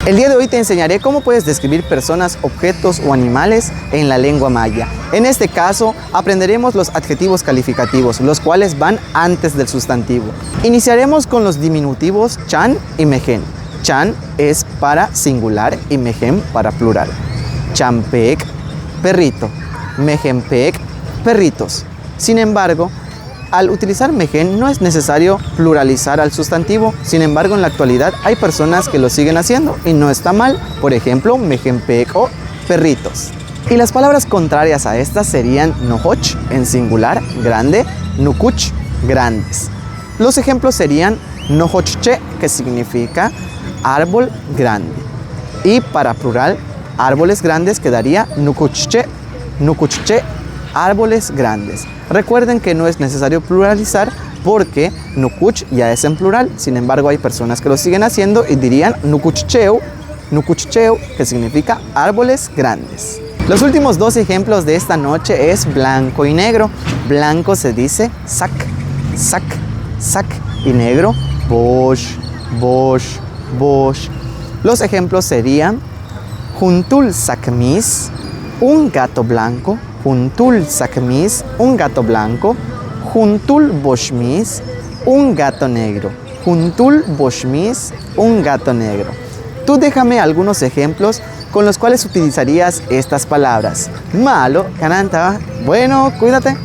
El día de hoy te enseñaré cómo puedes describir personas, objetos o animales en la lengua maya. En este caso, aprenderemos los adjetivos calificativos, los cuales van antes del sustantivo. Iniciaremos con los diminutivos chan y mejen. Chan es para singular y mejen para plural. Champek, perrito. Mejenpek, perritos. Sin embargo, al utilizar mejen no es necesario pluralizar al sustantivo. Sin embargo, en la actualidad hay personas que lo siguen haciendo y no está mal. Por ejemplo, mejenpek o perritos. Y las palabras contrarias a estas serían nohoch en singular, grande, nukuch, grandes. Los ejemplos serían nohochche, que significa árbol grande. Y para plural, árboles grandes quedaría nukuchche, nukuchche, árboles grandes. Recuerden que no es necesario pluralizar porque nukuch ya es en plural. Sin embargo, hay personas que lo siguen haciendo y dirían nukuchcheu, nukuchcheu, que significa árboles grandes. Los últimos dos ejemplos de esta noche es blanco y negro. Blanco se dice sak, sak, sak, y negro bosh, bosh, bosh. Los ejemplos serían juntul sakmis, un gato blanco. Juntul sakmis, un gato blanco. Juntul boshmis, un gato negro. Juntul boshmis, un gato negro. Tú déjame algunos ejemplos con los cuales utilizarías estas palabras. Malo, cananta. Bueno, cuídate.